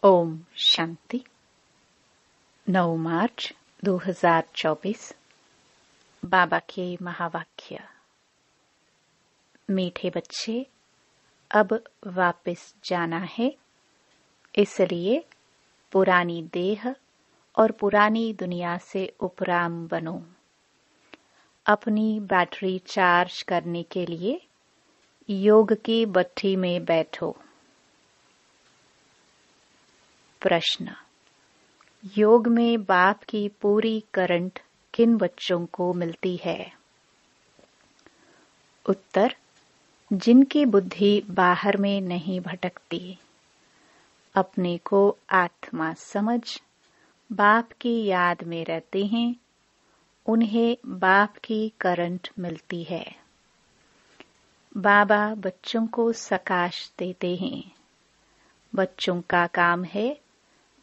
ओम शांति। 9 मार्च 2024। बाबा के महावाक्य। मीठे बच्चे, अब वापस जाना है, इसलिए पुरानी देह और पुरानी दुनिया से उपराम बनो। अपनी बैटरी चार्ज करने के लिए योग की भट्ठी में बैठो। प्रश्न: योग में बाप की पूरी करंट किन बच्चों को मिलती है? उत्तर: जिनकी बुद्धि बाहर में नहीं भटकती, अपने को आत्मा समझ बाप की याद में रहते हैं, उन्हें बाप की करंट मिलती है। बाबा बच्चों को सकाश देते हैं। बच्चों का काम है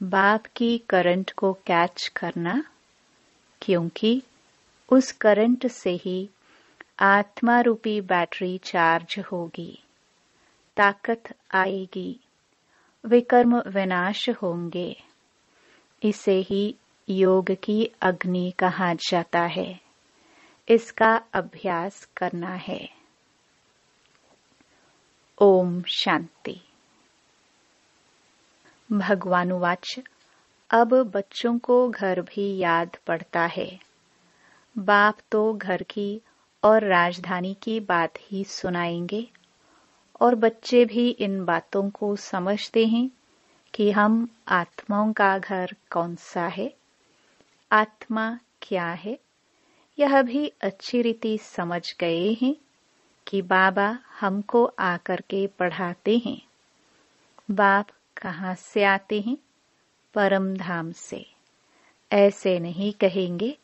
बाप की करंट को कैच करना, क्योंकि उस करंट से ही आत्मा रूपी बैटरी चार्ज होगी, ताकत आएगी, विकर्म विनाश होंगे। इसे ही योग की अग्नि कहा जाता है। इसका अभ्यास करना है। ओम शांति। भगवानुवाच: अब बच्चों को घर भी याद पड़ता है। बाप तो घर की और राजधानी की बात ही सुनाएंगे, और बच्चे भी इन बातों को समझते हैं कि हम आत्माओं का घर कौन सा है, आत्मा क्या है। यह भी अच्छी रीति समझ गए हैं कि बाबा हमको आकर के पढ़ाते हैं। बाप कहाँ से आते हैं? परम धाम से। ऐसे नहीं कहेंगे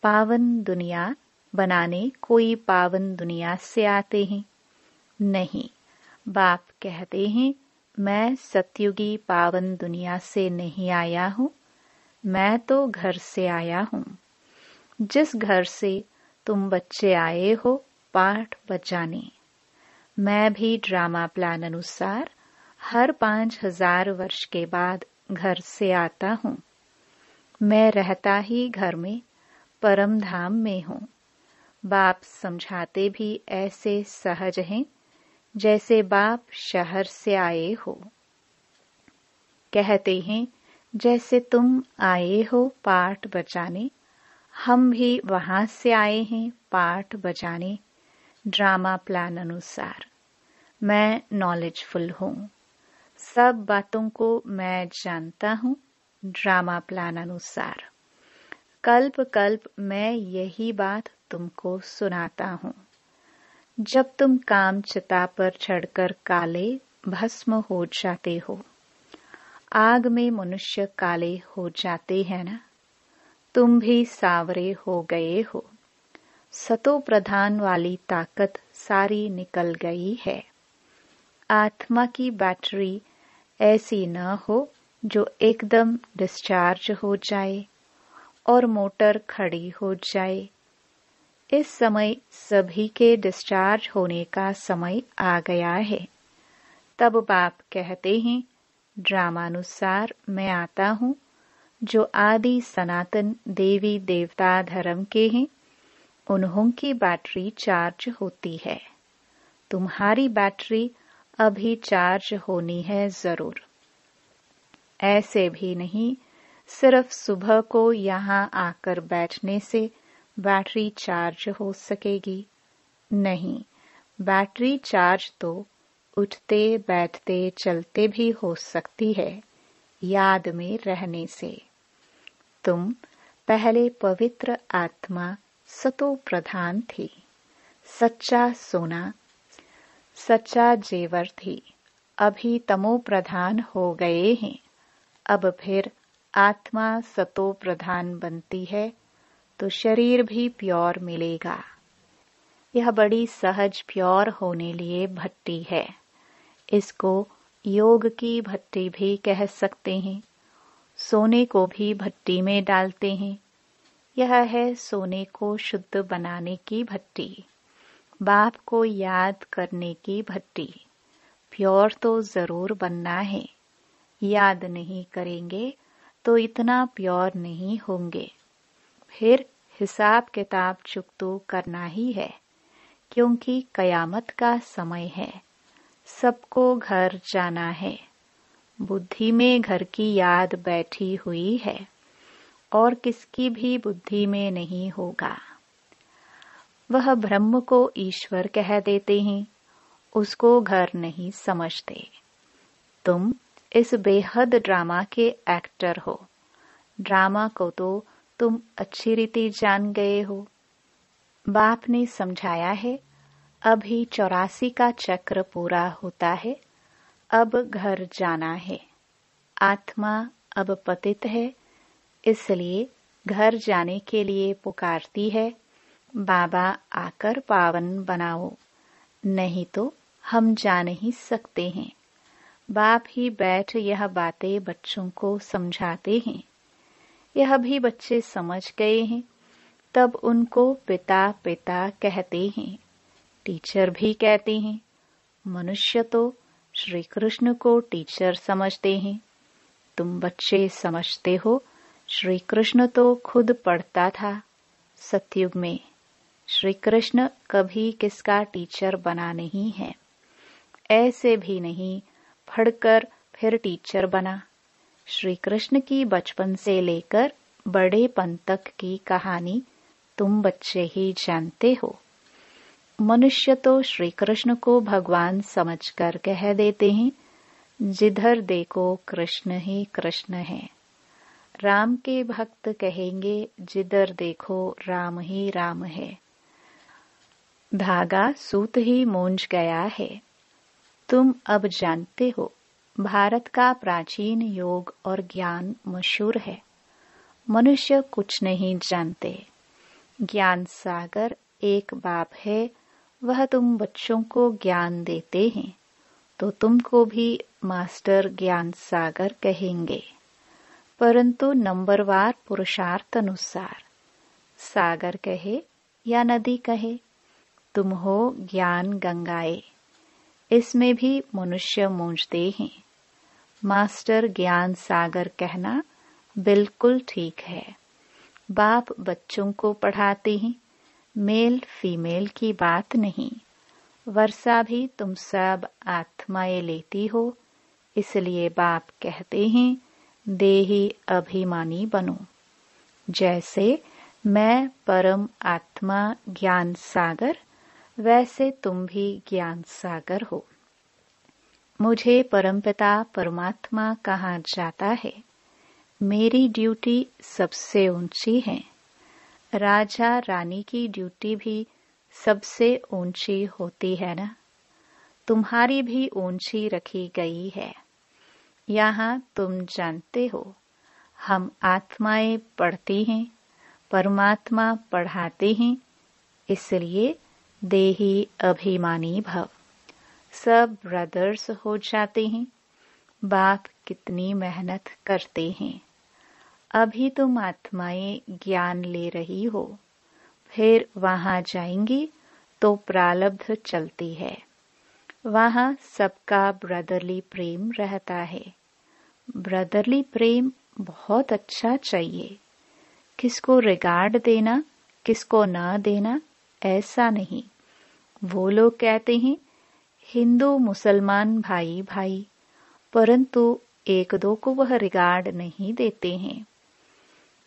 पावन दुनिया बनाने कोई पावन दुनिया से आते हैं। नहीं, बाप कहते हैं मैं सतयुगी पावन दुनिया से नहीं आया हूँ, मैं तो घर से आया हूँ। जिस घर से तुम बच्चे आए हो पाठ बजाने, मैं भी ड्रामा प्लान अनुसार हर 5000 वर्ष के बाद घर से आता हूँ। मैं रहता ही घर में परम धाम में हूँ। बाप समझाते भी ऐसे सहज हैं जैसे बाप शहर से आए हो। कहते हैं जैसे तुम आए हो पाठ बजाने, हम भी वहां से आए हैं पाठ बजाने, ड्रामा प्लान अनुसार। मैं नॉलेजफुल हूँ, सब बातों को मैं जानता हूँ, ड्रामा प्लान अनुसार। कल्प कल्प मैं यही बात तुमको सुनाता हूँ। जब तुम काम चिता पर चढ़कर काले भस्म हो जाते हो, आग में मनुष्य काले हो जाते हैं ना, तुम भी सावरे हो गए हो। सतो प्रधान वाली ताकत सारी निकल गई है। आत्मा की बैटरी ऐसी न हो जो एकदम डिस्चार्ज हो जाए और मोटर खड़ी हो जाए। इस समय सभी के डिस्चार्ज होने का समय आ गया है। तब बाप कहते हैं ड्रामानुसार मैं आता हूँ, जो आदि सनातन देवी देवता धर्म के हैं, उन्हों की बैटरी चार्ज होती है। तुम्हारी बैटरी अभी चार्ज होनी है जरूर। ऐसे भी नहीं सिर्फ सुबह को यहाँ आकर बैठने से बैटरी चार्ज हो सकेगी। नहीं, बैटरी चार्ज तो उठते बैठते चलते भी हो सकती है, याद में रहने से। तुम पहले पवित्र आत्मा सतो प्रधान थी, सच्चा सोना, सच्चा जेवर थी। अभी तमो प्रधान हो गए हैं। अब फिर आत्मा सतो प्रधान बनती है तो शरीर भी प्योर मिलेगा। यह बड़ी सहज प्योर होने लिए भट्टी है। इसको योग की भट्टी भी कह सकते हैं। सोने को भी भट्टी में डालते हैं। यह है सोने को शुद्ध बनाने की भट्टी, बाप को याद करने की भट्टी। प्योर तो जरूर बनना है। याद नहीं करेंगे तो इतना प्योर नहीं होंगे। फिर हिसाब किताब चुक तो करना ही है, क्योंकि कयामत का समय है। सबको घर जाना है। बुद्धि में घर की याद बैठी हुई है और किसकी भी बुद्धि में नहीं होगा। वह ब्रह्म को ईश्वर कह देते हैं, उसको घर नहीं समझते। तुम इस बेहद ड्रामा के एक्टर हो। ड्रामा को तो तुम अच्छी रीति जान गए हो। बाप ने समझाया है, अभी 84 का चक्र पूरा होता है, अब घर जाना है। आत्मा अब पतित है, इसलिए घर जाने के लिए पुकारती है, बाबा आकर पावन बनाओ, नहीं तो हम जा नहीं सकते हैं। बाप ही बैठ यह बातें बच्चों को समझाते हैं। यह भी बच्चे समझ गए हैं, तब उनको पिता पिता कहते हैं। टीचर भी कहते हैं। मनुष्य तो श्री कृष्ण को टीचर समझते हैं। तुम बच्चे समझते हो, श्री कृष्ण तो खुद पढ़ता था सतयुग में। श्री कृष्ण कभी किसका टीचर बना नहीं है। ऐसे भी नहीं पढ़कर फिर टीचर बना। श्री कृष्ण की बचपन से लेकर बड़ेपन तक की कहानी तुम बच्चे ही जानते हो। मनुष्य तो श्री कृष्ण को भगवान समझकर कह देते हैं, जिधर देखो कृष्ण ही कृष्ण है। राम के भक्त कहेंगे, जिधर देखो राम ही राम है। धागा सूत ही मूंझ गया है। तुम अब जानते हो, भारत का प्राचीन योग और ज्ञान मशहूर है। मनुष्य कुछ नहीं जानते। ज्ञान सागर एक बाप है, वह तुम बच्चों को ज्ञान देते हैं, तो तुमको भी मास्टर ज्ञान सागर कहेंगे, परंतु नंबरवार पुरुषार्थ अनुसार। सागर कहे या नदी कहे, तुम हो ज्ञान गंगाए। इसमें भी मनुष्य मूंझते हैं। मास्टर ज्ञान सागर कहना बिल्कुल ठीक है। बाप बच्चों को पढ़ाते हैं, मेल फीमेल की बात नहीं। वर्षा भी तुम सब आत्माएं लेती हो, इसलिए बाप कहते हैं, देही अभिमानी बनो। जैसे मैं परम आत्मा ज्ञान सागर, वैसे तुम भी ज्ञान सागर हो। मुझे परमपिता परमात्मा कहा जाता है। मेरी ड्यूटी सबसे ऊंची है। राजा रानी की ड्यूटी भी सबसे ऊंची होती है ना। तुम्हारी भी ऊंची रखी गई है। यहाँ तुम जानते हो, हम आत्माएं पढ़ती हैं, परमात्मा पढ़ाते हैं, इसलिए देही अभिमानी भव। सब ब्रदर्स हो जाते हैं। बाप कितनी मेहनत करते हैं। अभी तुम आत्माएं ज्ञान ले रही हो, फिर वहां जाएंगी तो प्रारब्ध चलती है। वहां सबका ब्रदरली प्रेम रहता है। ब्रदरली प्रेम बहुत अच्छा चाहिए। किसको रिगार्ड देना, किसको ना देना, ऐसा नहीं। वो लोग कहते हैं हिंदू मुसलमान भाई भाई, परंतु एक दो को वह रिगार्ड नहीं देते हैं।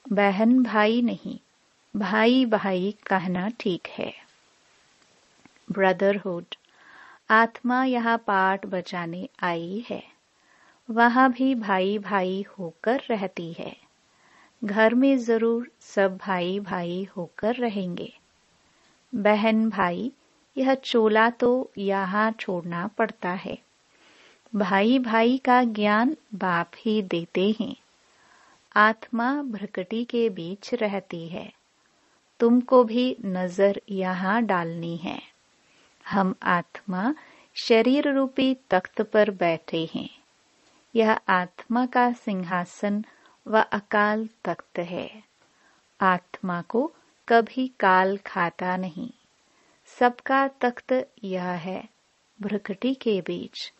बहन भाई नहीं, भाई भाई कहना ठीक है। ब्रदरहुड। आत्मा यहाँ पाठ बजाने आई है, वहाँ भी भाई भाई होकर रहती है। घर में जरूर सब भाई भाई होकर रहेंगे। बहन भाई, यह चोला तो यहाँ छोड़ना पड़ता है। भाई भाई का ज्ञान बाप ही देते हैं। आत्मा भ्रकटी के बीच रहती है। तुमको भी नजर यहाँ डालनी है। हम आत्मा शरीर रूपी तख्त पर बैठे हैं। यह आत्मा का सिंहासन व अकाल तख्त है। आत्मा को कभी काल खाता नहीं। सबका तख्त यह है, भ्रकटी के बीच।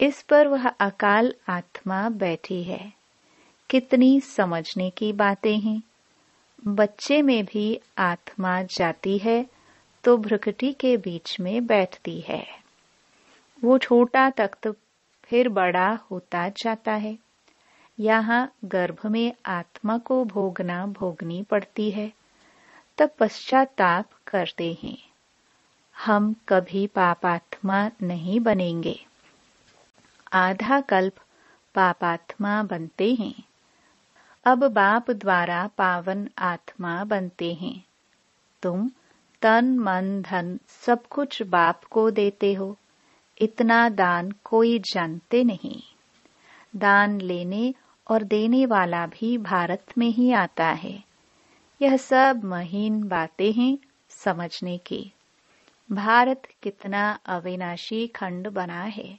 इस पर वह अकाल आत्मा बैठी है। कितनी समझने की बातें हैं। बच्चे में भी आत्मा जाती है तो भ्रुकुटी के बीच में बैठती है। वो छोटा तख्त फिर बड़ा होता जाता है। यहाँ गर्भ में आत्मा को भोगनी पड़ती है, तब पश्चाताप करते हैं। हम कभी पापात्मा नहीं बनेंगे। आधा कल्प पापात्मा बनते हैं। अब बाप द्वारा पावन आत्मा बनते हैं। तुम तन मन धन सब कुछ बाप को देते हो। इतना दान कोई जानते नहीं। दान लेने और देने वाला भी भारत में ही आता है। यह सब महीन बातें हैं समझने की। भारत कितना अविनाशी खंड बना है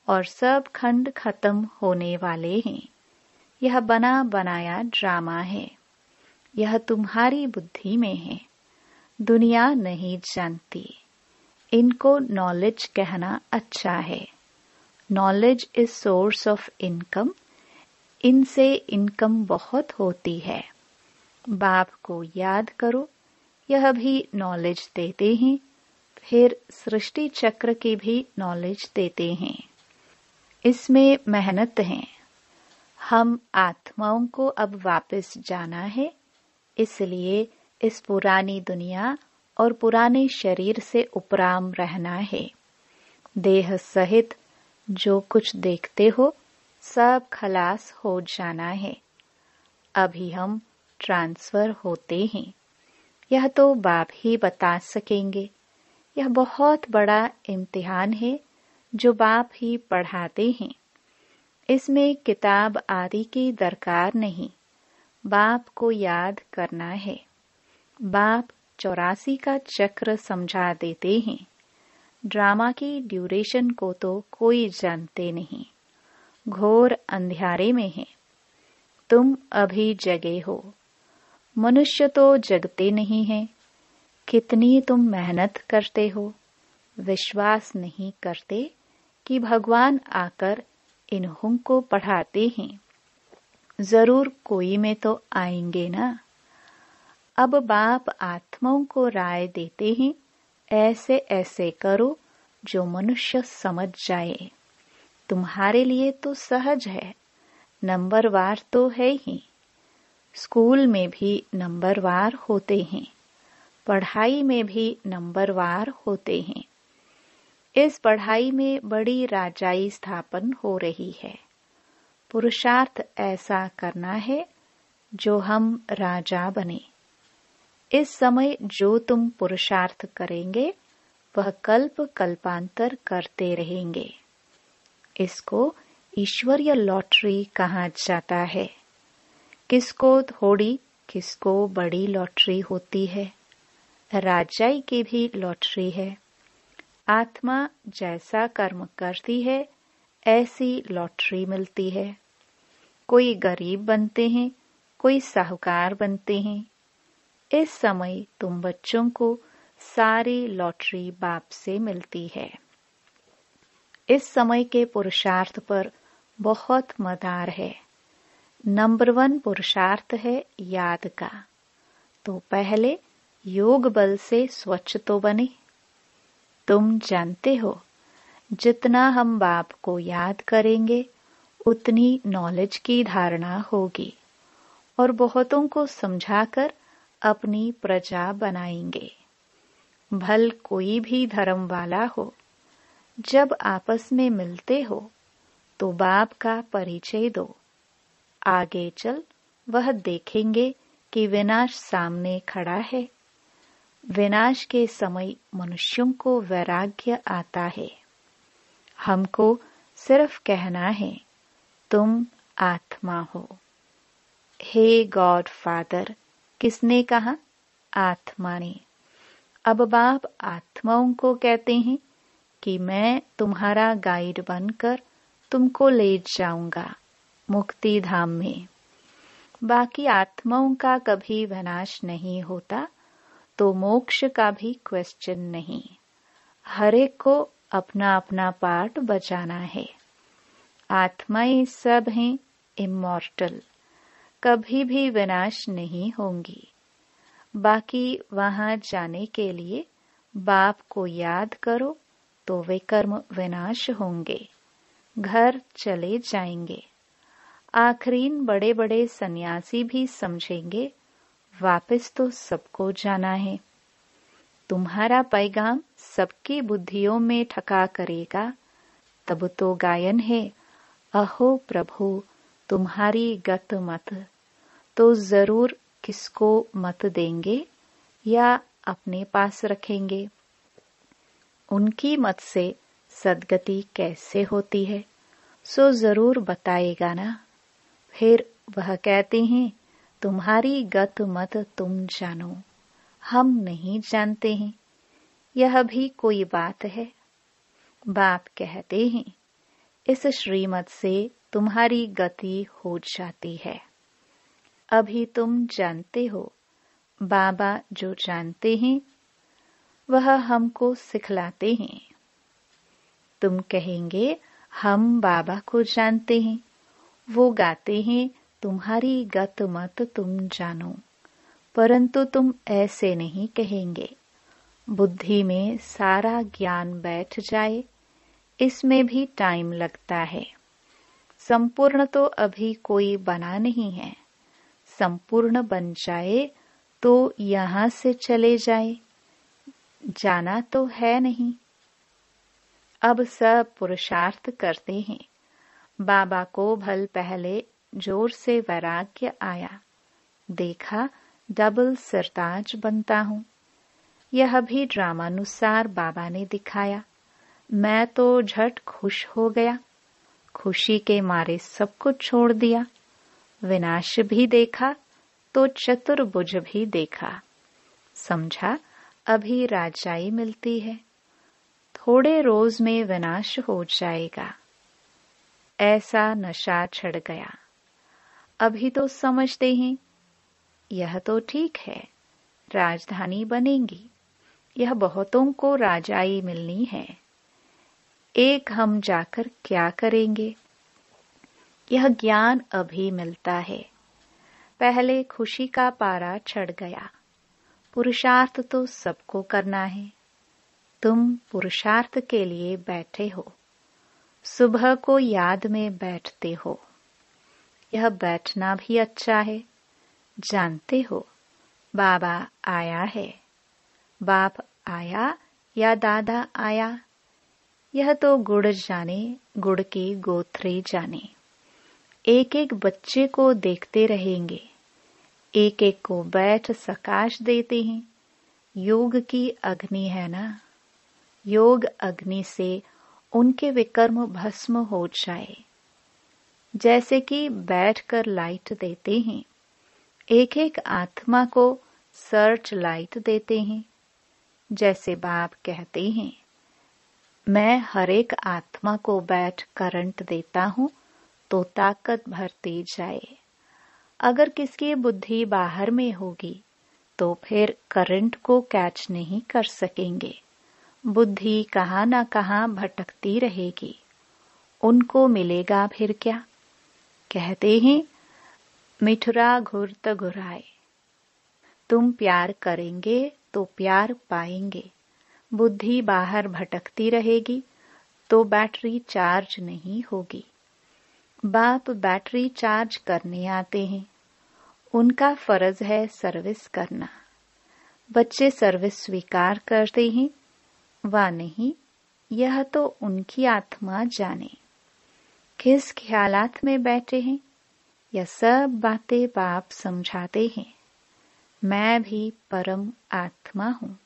और सब खंड खत्म होने वाले हैं। यह बना बनाया ड्रामा है। यह तुम्हारी बुद्धि में है। दुनिया नहीं जानती। इनको नॉलेज कहना अच्छा है। Knowledge is source of income. इनसे इनकम बहुत होती है। बाप को याद करो। यह भी नॉलेज देते हैं। फिर सृष्टि चक्र की भी नॉलेज देते हैं। इसमें मेहनत है। हम आत्माओं को अब वापस जाना है, इसलिए इस पुरानी दुनिया और पुराने शरीर से उपराम रहना है। देह सहित जो कुछ देखते हो सब खलास हो जाना है। अभी हम ट्रांसफर होते हैं। यह तो बाप ही बता सकेंगे। यह बहुत बड़ा इम्तिहान है जो बाप ही पढ़ाते हैं। इसमें किताब आदि की दरकार नहीं। बाप को याद करना है। बाप 84 का चक्र समझा देते हैं। ड्रामा की ड्यूरेशन को तो कोई जानते नहीं। घोर अंधियारे में है। तुम अभी जगे हो। मनुष्य तो जगते नहीं है। कितनी तुम मेहनत करते हो। विश्वास नहीं करते कि भगवान आकर इन्हों को पढ़ाते हैं। जरूर कोई में तो आएंगे ना। अब बाप आत्माओं को राय देते हैं, ऐसे ऐसे करो जो मनुष्य समझ जाए। तुम्हारे लिए तो सहज है। नंबरवार तो है ही। स्कूल में भी नंबरवार होते हैं। पढ़ाई में भी नंबरवार होते हैं। इस पढ़ाई में बड़ी राजाई स्थापन हो रही है। पुरुषार्थ ऐसा करना है जो हम राजा बने। इस समय जो तुम पुरुषार्थ करेंगे वह कल्प कल्पांतर करते रहेंगे। इसको ईश्वरीय लॉटरी कहा जाता है। किसको थोड़ी किसको बड़ी लॉटरी होती है। राजाई की भी लॉटरी है। आत्मा जैसा कर्म करती है ऐसी लॉटरी मिलती है। कोई गरीब बनते हैं, कोई साहूकार बनते हैं। इस समय तुम बच्चों को सारी लॉटरी बाप से मिलती है। इस समय के पुरुषार्थ पर बहुत मदार है। नंबर 1 पुरुषार्थ है याद का। तो पहले योग बल से स्वच्छ तो बने। तुम जानते हो जितना हम बाप को याद करेंगे उतनी नॉलेज की धारणा होगी और बहुतों को समझाकर अपनी प्रजा बनाएंगे। भल कोई भी धर्म वाला हो, जब आपस में मिलते हो तो बाप का परिचय दो। आगे चल वह देखेंगे कि विनाश सामने खड़ा है। विनाश के समय मनुष्यों को वैराग्य आता है। हमको सिर्फ कहना है तुम आत्मा हो। हे गॉड फादर, किसने कहा? आत्मा ने। अब बाप आत्माओं को कहते हैं कि मैं तुम्हारा गाइड बनकर तुमको ले जाऊंगा मुक्ति धाम में। बाकी आत्माओं का कभी विनाश नहीं होता तो मोक्ष का भी क्वेश्चन नहीं। हर एक को अपना अपना पार्ट बजाना है। आत्माएं सब हैं इमॉर्टल, कभी भी विनाश नहीं होंगी। बाकी वहां जाने के लिए बाप को याद करो तो वे कर्म विनाश होंगे, घर चले जाएंगे। आखरीन बड़े बड़े सन्यासी भी समझेंगे वापस तो सबको जाना है। तुम्हारा पैगाम सबकी बुद्धियों में ठका करेगा, तब तो गायन है, अहो प्रभु तुम्हारी गत मत। तो जरूर किसको मत देंगे या अपने पास रखेंगे? उनकी मत से सद्गति कैसे होती है सो जरूर बताएगा ना। फिर वह कहते हैं तुम्हारी गत मत तुम जानो, हम नहीं जानते हैं। यह भी कोई बात है? बाप कहते हैं इस श्रीमत से तुम्हारी गति हो जाती है। अभी तुम जानते हो, बाबा जो जानते हैं वह हमको सिखलाते हैं। तुम कहेंगे हम बाबा को जानते हैं, वो गाते हैं तुम्हारी गत मत तुम जानो, परंतु तुम ऐसे नहीं कहेंगे। बुद्धि में सारा ज्ञान बैठ जाए, इसमें भी टाइम लगता है। संपूर्ण तो अभी कोई बना नहीं है। संपूर्ण बन जाए तो यहाँ से चले जाए, जाना तो है नहीं। अब सब पुरुषार्थ करते हैं। बाबा को भल पहले जोर से वैराग्य आया, देखा डबल सरताज बनता हूँ। यह भी ड्रामानुसार बाबा ने दिखाया। मैं तो झट खुश हो गया, खुशी के मारे सब कुछ छोड़ दिया। विनाश भी देखा तो चतुर्भुज भी देखा। समझा अभी राजाई मिलती है, थोड़े रोज में विनाश हो जाएगा। ऐसा नशा चढ़ गया। अभी तो समझते हैं यह तो ठीक है, राजधानी बनेगी, यह बहुतों को राजाई मिलनी है। एक हम जाकर क्या करेंगे? यह ज्ञान अभी मिलता है। पहले खुशी का पारा चढ़ गया। पुरुषार्थ तो सबको करना है। तुम पुरुषार्थ के लिए बैठे हो, सुबह को याद में बैठते हो। यह बैठना भी अच्छा है। जानते हो बाबा आया है। बाप आया या दादा आया, यह तो गुड़ जाने, गुड़ की गोथरी जाने। एक एक बच्चे को देखते रहेंगे, एक एक को बैठ सकाश देते हैं। योग की अग्नि है ना, योग अग्नि से उनके विकर्म भस्म हो जाए। जैसे कि बैठकर लाइट देते हैं, एक एक आत्मा को सर्च लाइट देते हैं। जैसे बाप कहते हैं मैं हर एक आत्मा को बैठ करंट देता हूँ तो ताकत भरती जाए। अगर किसकी बुद्धि बाहर में होगी तो फिर करंट को कैच नहीं कर सकेंगे। बुद्धि कहाँ न कहाँ भटकती रहेगी, उनको मिलेगा फिर क्या? कहते हैं मिठुरा घुरत घुराए। तुम प्यार करेंगे तो प्यार पाएंगे। बुद्धि बाहर भटकती रहेगी तो बैटरी चार्ज नहीं होगी। बाप बैटरी चार्ज करने आते हैं, उनका फर्ज है सर्विस करना। बच्चे सर्विस स्वीकार करते हैं वा नहीं, यह तो उनकी आत्मा जाने। किस ख्यालात में बैठे हैं, यह सब बातें बाप समझाते हैं। मैं भी परम आत्मा हूँ,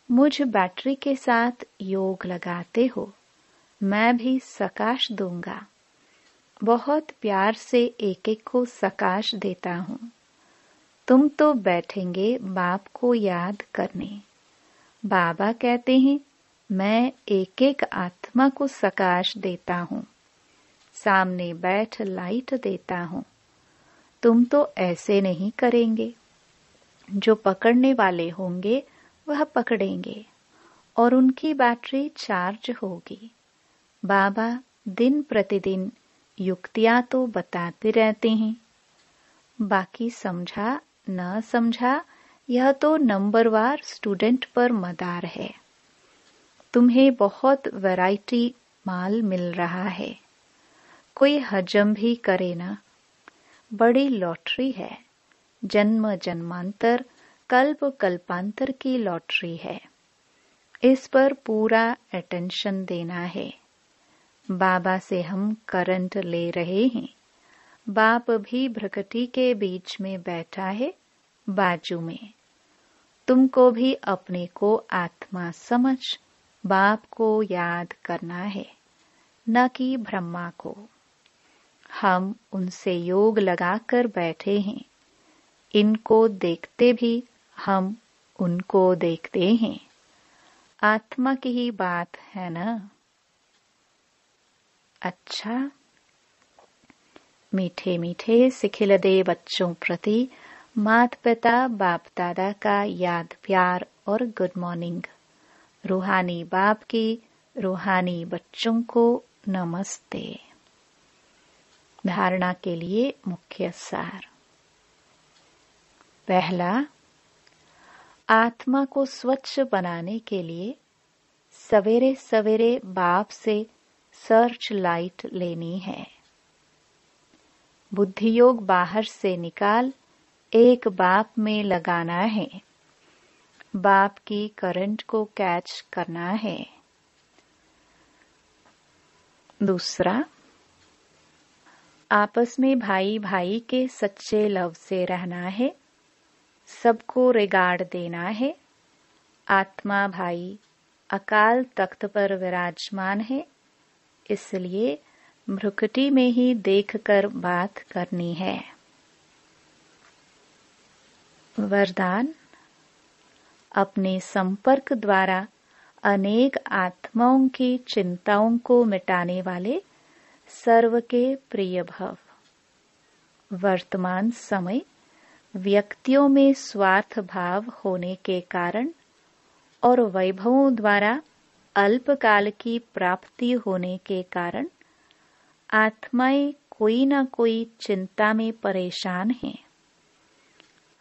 मुझ बैटरी के साथ योग लगाते हो, मैं भी सकाश दूंगा। बहुत प्यार से एक एक को सकाश देता हूँ। तुम तो बैठेंगे बाप को याद करने। बाबा कहते हैं मैं एक एक आत्मा को सकाश देता हूँ, सामने बैठ लाइट देता हूँ। तुम तो ऐसे नहीं करेंगे। जो पकड़ने वाले होंगे वह पकड़ेंगे, और उनकी बैटरी चार्ज होगी। बाबा दिन प्रतिदिन युक्तियां तो बताते रहते हैं, बाकी समझा न समझा यह तो नंबरवार स्टूडेंट पर मदार है। तुम्हें बहुत वैरायटी माल मिल रहा है, कोई हजम भी करे ना। बड़ी लॉटरी है, जन्म जन्मांतर कल्प कल्पांतर की लॉटरी है। इस पर पूरा अटेंशन देना है। बाबा से हम करंट ले रहे हैं। बाप भी भ्रकटी के बीच में बैठा है, बाजू में। तुमको भी अपने को आत्मा समझ बाप को याद करना है, न कि ब्रह्मा को। हम उनसे योग लगाकर बैठे हैं। इनको देखते भी हम उनको देखते हैं। आत्मा की ही बात है ना। अच्छा, मीठे मीठे सिखिलदे बच्चों प्रति माता पिता बाप दादा का याद प्यार और गुड मॉर्निंग। रूहानी बाप की रूहानी बच्चों को नमस्ते। धारणा के लिए मुख्य सार। पहला, आत्मा को स्वच्छ बनाने के लिए सवेरे सवेरे बाप से सर्च लाइट लेनी है। बुद्धि योग बाहर से निकाल एक बाप में लगाना है। बाप की करंट को कैच करना है। दूसरा, आपस में भाई भाई के सच्चे लव से रहना है। सबको रिगार्ड देना है। आत्मा भाई अकाल तख्त पर विराजमान है, इसलिए भ्रुकुटी में ही देखकर बात करनी है। वरदान, अपने संपर्क द्वारा अनेक आत्माओं की चिंताओं को मिटाने वाले सर्व के प्रिय भव। वर्तमान समय व्यक्तियों में स्वार्थ भाव होने के कारण और वैभवों द्वारा अल्पकाल की प्राप्ति होने के कारण आत्माएं कोई न कोई चिंता में परेशान हैं।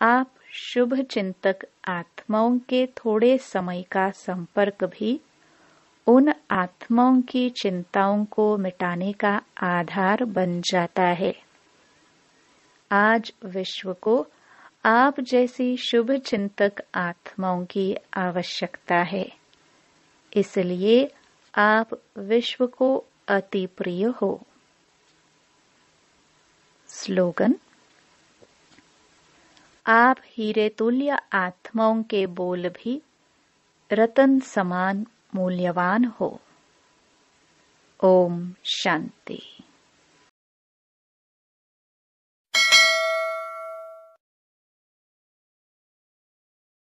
आप शुभ चिंतक आत्माओं के थोड़े समय का संपर्क भी उन आत्माओं की चिंताओं को मिटाने का आधार बन जाता है। आज विश्व को आप जैसी शुभ चिंतक आत्माओं की आवश्यकता है, इसलिए आप विश्व को अति प्रिय हो। स्लोगन, आप हीरे तुल्य आत्माओं के बोल भी रतन समान मूल्यवान हो। ओम शांति।